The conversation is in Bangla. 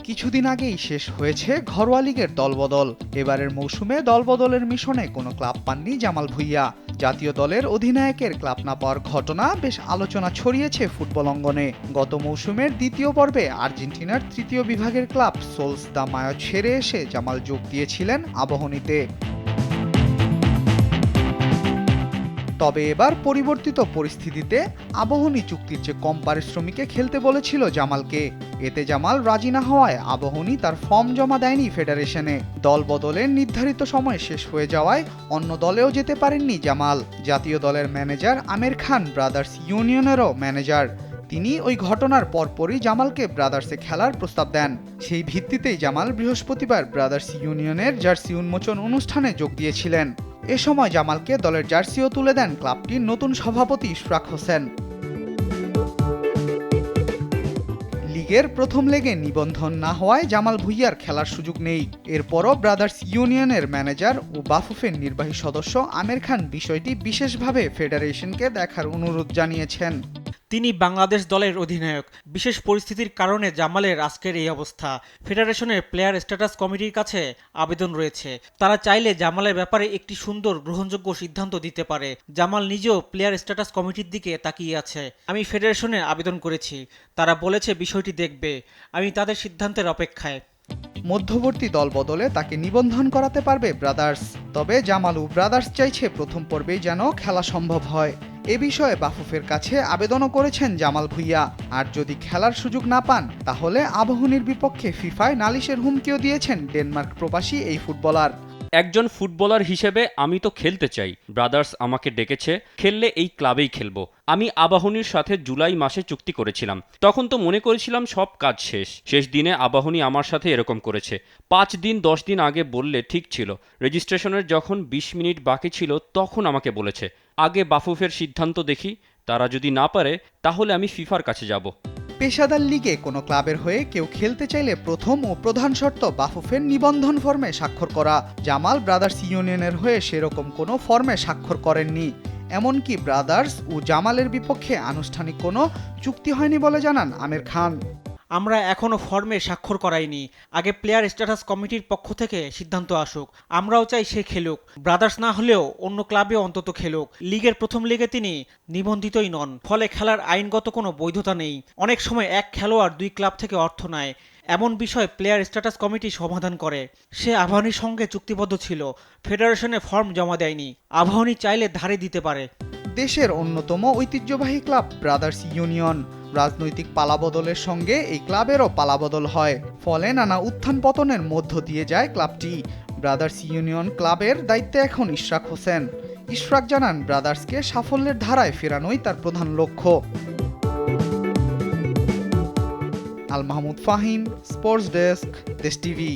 কিছুদিন আগেই শেষ হয়েছে ঘরোয়া লীগের দলবদল। এবারের মৌসুমে দলবদলের মিশনে কোনো ক্লাব পাননি জামাল ভুঁইয়া। জাতীয় দলের অধিনায়কের ক্লাব না পাওয়ার ঘটনা বেশ আলোচনা ছড়িয়েছে ফুটবল অঙ্গনে। গত মৌসুমের দ্বিতীয় পর্বে আর্জেন্টিনার তৃতীয় বিভাগের ক্লাব সোলস দা মায়ো ছেড়ে এসে জামাল যোগ দিয়েছিলেন আবাহনীতে। তবে এবার পরিবর্তিত পরিস্থিতিতে আবাহনী চুক্তির চেয়ে কম পারিশ্রমিকে খেলতে বলেছিল জামালকে। এতে জামাল রাজি না হওয়ায় আবাহনী তার ফর্ম জমা দেয়নি ফেডারেশনে। দল বদলের নির্ধারিত সময় শেষ হয়ে যাওয়ায় অন্য দলেও যেতে পারেননি জামাল। জাতীয় দলের manager Aamir Khan brothers ইউনিয়নেরও manager. তিনি ওই ঘটনার পরপরই জামালকে ব্রাদার্সে খেলার প্রস্তাব দেন। সেই ভিত্তিতেই জামাল বৃহস্পতিবার ব্রাদার্স ইউনিয়নের জার্সি উন্মোচন অনুষ্ঠানে যোগ দিয়েছিলেন। এ সময় জামালকে দলের জার্সিও তুলে দেন ক্লাবটির নতুন সভাপতি ইশরাক হোসেন। লিগের প্রথম লেগে নিবন্ধন না হওয়ায় জামাল ভুঁইয়ার খেলার সুযোগ নেই। এরপরও ব্রাদার্স ইউনিয়নের ম্যানেজার ও বাফুফের নির্বাহী সদস্য আমির খান বিষয়টি বিশেষভাবে ফেডারেশনকে দেখার অনুরোধ জানিয়েছেন। তিনি বাংলাদেশ দলের অধিনায়ক। বিশেষ পরিস্থিতির কারণে জামালের আজকের এই অবস্থা। ফেডারেশনের প্লেয়ার স্ট্যাটাস কমিটির কাছে আবেদন রয়েছে। তারা চাইলে জামালের ব্যাপারে একটি সুন্দর গ্রহণযোগ্য সিদ্ধান্ত দিতে পারে। জামাল নিজেও প্লেয়ার স্ট্যাটাস কমিটির দিকে তাকিয়ে আছে। আমি ফেডারেশনে আবেদন করেছি, তারা বলেছে বিষয়টি দেখবে। আমি তাদের সিদ্ধান্তের অপেক্ষায়। মধ্যবর্তী দল বদলে তাকে নিবন্ধন করাতে পারবে ব্রাদার্স। তবে জামাল ও ব্রাদার্স চাইছে প্রথম পর্বেই যেন খেলা সম্ভব হয়। এ বিষয়ে বাফুফের কাছে আবেদনও করেছেন জামাল ভুঁইয়া। আর যদি খেলার সুযোগ না পান তাহলে আবাহনীর বিপক্ষে ফিফায় নালিশের হুমকিও দিয়েছেন ডেনমার্ক প্রবাসী এই ফুটবলার। একজন ফুটবলার হিসেবে আমি তো খেলতে চাই। ব্রাদার্স আমাকে ডেকেছে, খেললে এই ক্লাবেই খেলবো। আমি আবাহনীর সাথে জুলাই মাসে চুক্তি করেছিলাম। তখন তো মনে করেছিলাম সব কাজ শেষ দিনে আবাহনী আমার সাথে এরকম করেছে। 5 দিন 10 দিন আগে বললে ঠিক ছিল। রেজিস্ট্রেশনের যখন 20 মিনিট বাকি ছিল তখন আমাকে বলেছে আগে বাফুফের সিদ্ধান্ত দেখি, তারা যদি না পারে তাহলে আমি ফিফার কাছে যাব। পেশাদার লিগে কোনো ক্লাবের হয়ে কেউ খেলতে চাইলে প্রথম ও প্রধান শর্ত বাফুফের নিবন্ধন ফর্মে স্বাক্ষর করা। জামাল ব্রাদার্স ইউনিয়নের হয়ে সেরকম কোনো ফর্মে স্বাক্ষর করেননি। এমনকি ব্রাদার্স ও জামালের বিপক্ষে আনুষ্ঠানিক কোনো চুক্তি হয়নি বলে জানান আমির খান। আমরা এখনো ফর্মে স্বাক্ষর করাইনি। আগে প্লেয়ার স্ট্যাটাস কমিটির পক্ষ থেকে সিদ্ধান্ত আসুক। আমরাও চাই সে খেলুক, ব্রাদার্স না হলেও অন্য ক্লাবে অন্তত খেলুক। লিগের প্রথম লিগে তিনি নিবন্ধিতই নন, ফলে খেলার আইনগত কোনো বৈধতা নেই। অনেক সময় এক খেলোয়াড় 2 ক্লাব থেকে অর্থ নেয়, এমন বিষয় প্লেয়ার স্ট্যাটাস কমিটি সমাধান করে। সে আবাহনীর সঙ্গে চুক্তিবদ্ধ ছিল, ফেডারেশনে ফর্ম জমা দেয়নি। আবাহনী চাইলে ধারে দিতে পারে। দেশের অন্যতম ঐতিহ্যবাহী ক্লাব ব্রাদার্স ইউনিয়ন। রাজনৈতিক পালাবদলের সঙ্গে এই ক্লাবেরও পালাবদল হয়, ফলে নানা উত্থান পতনের মধ্য দিয়ে যায় ক্লাবটি। ব্রাদার্স ইউনিয়ন ক্লাবের দায়িত্বে এখন ইশরাক হোসেন। ইশরাক জানান ব্রাদার্সকে সাফল্যের ধারায় ফেরানোই তার প্রধান লক্ষ্য। আল মাহমুদ ফাহিম, স্পোর্টস ডেস্ক, দেশ টিভি।